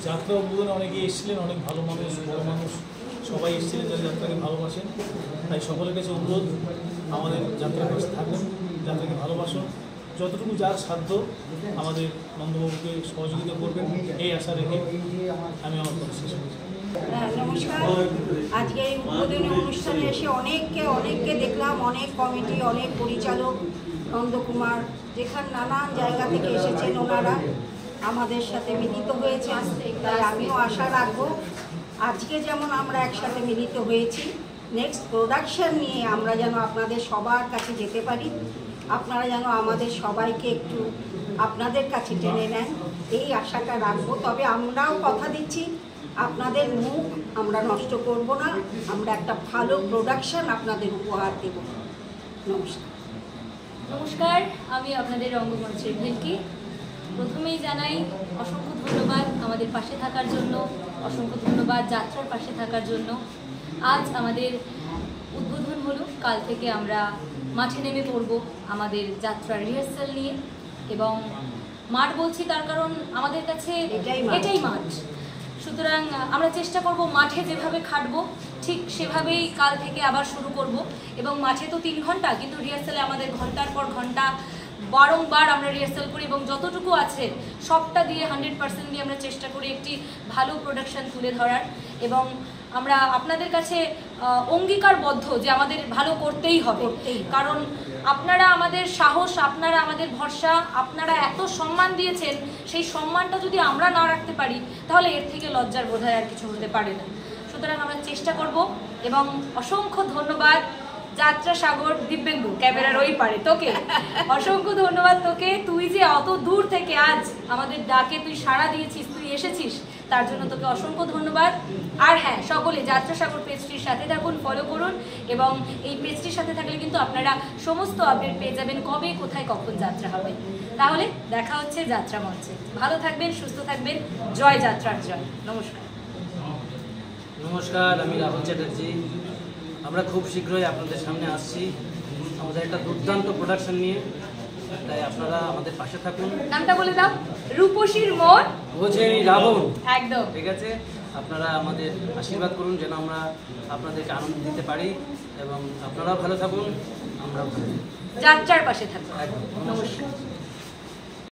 যাত্রা উদ্বোধনে অনেকে এসেছিলেন, অনেক ভালো মানুষ, বড় মানুষ সবাই এসেছিলেন যারা যাত্রাকে ভালোবাসেন। তাই সকলের কাছে অনুরোধ, আমাদের যাত্রার পাশে থাকুন, যাত্রাকে ভালোবাসুন, যতটুকু যার সাধ্য আমাদের নন্দবাবুকে সহযোগিতা করবেন এই আশা রেখে আমি আমার কথা শেষ করছি। নমস্কার। আজকে এই উদ্বোধনী অনুষ্ঠানে এসে অনেককে দেখলাম, অনেক কমিটি, অনেক পরিচালক, নন্দকুমার, যেখানে নানান জায়গা থেকে এসেছেন ওনারা আমাদের সাথে মিলিত হয়েছে। তাই আমিও আশা রাখবো আজকে যেমন আমরা একসাথে মিলিত হয়েছি, নেক্সট প্রোডাকশন নিয়ে আমরা যেন আপনাদের সবার কাছে যেতে পারি, আপনারা যেন আমাদের সবাইকে একটু আপনাদের কাছে টেনে নেন, এই আশাটা রাখবো। তবে আমরাও কথা দিচ্ছি আপনাদের মুখ আমরা নষ্ট করব না, আমরা একটা ভালো প্রোডাকশন আপনাদের উপহার দেব। নমস্কার। নমস্কার, আমি আপনাদের রঙ্গমঞ্চের ভেলকি। প্রথমেই জানাই অসংখ্য ধন্যবাদ আমাদের পাশে থাকার জন্য, অসংখ্য ধন্যবাদ যাত্রার পাশে থাকার জন্য। আজ আমাদের উদ্বোধন হলো, কাল থেকে আমরা মাঠে নেমে পড়ব আমাদের যাত্রার রিহার্সাল নিয়ে। এবং মাঠ বলছি তার কারণ আমাদের কাছে এটাই মাঠ। সুতরাং আমরা চেষ্টা করব মাঠে যেভাবে খাটবো ঠিক সেভাবেই কাল থেকে আবার শুরু করব। এবং মাঠে তো 3 ঘন্টা, কিন্তু রিহার্সালে আমাদের ঘন্টার পর ঘন্টা বারংবার আমরা রিহার্সাল করি এবং যতটুকু আছে সবটা দিয়ে 100% দিয়ে আমরা চেষ্টা করি একটি ভালো প্রোডাকশন তুলে ধরার। এবং আমরা আপনাদের কাছে অঙ্গীকারবদ্ধ যে আমাদের ভালো করতেই হবে, কারণ আপনারা আমাদের সাহস, আপনারা আমাদের ভরসা, আপনারা এত সম্মান দিয়েছেন, সেই সম্মানটা যদি আমরা না রাখতে পারি তাহলে এর থেকে লজ্জার বোধহয় আর কিছু হতে পারে না। সুতরাং আমরা চেষ্টা করব। এবং অসংখ্য ধন্যবাদ যাত্রা সাগর, দিব্যেন্দু ক্যামেরার ওই পারে, তোকে অসংখ্য ধন্যবাদ। তোকে, তুই যে অত দূর থেকে আজ আমাদের ডাকে তুই সাড়া দিয়েছিস, তুই এসেছিস, তার জন্য তোকে অসংখ্য ধন্যবাদ। আর হ্যাঁ, সকলে যাত্রা সাগর পেজটির সাথে থাকুন, ফলো করুন। এবং এই পেজটির সাথে থাকলে কিন্তু আপনারা সমস্ত আপডেট পেয়ে যাবেন, কবে কোথায় কখন যাত্রা হবে। তাহলে দেখা হচ্ছে যাত্রা মঞ্চে। ভালো থাকবেন, সুস্থ থাকবেন। জয় যাত্রার জয়। নমস্কার। নমস্কার, আমি রাহুল চ্যাটার্জি। আমরা খুব শীঘ্রই আপনাদের সামনে আসছি আমাদের একটা দুর্দান্ত প্রোডাকশন নিয়ে, তাই আপনারা আমাদের পাশে থাকুন। নামটা বলে দাও। রূপসীর মন বোঝে রাবণ। একদম ঠিক আছে, আপনারা আমাদের আশীর্বাদ করুন যেন আমরা আপনাদেরকে আনন্দ দিতে পারি, এবং আপনারাও ভালো থাকুন, আমরাও ভালো, যাত্রার পাশে থাকুন। একদম। নমস্কার।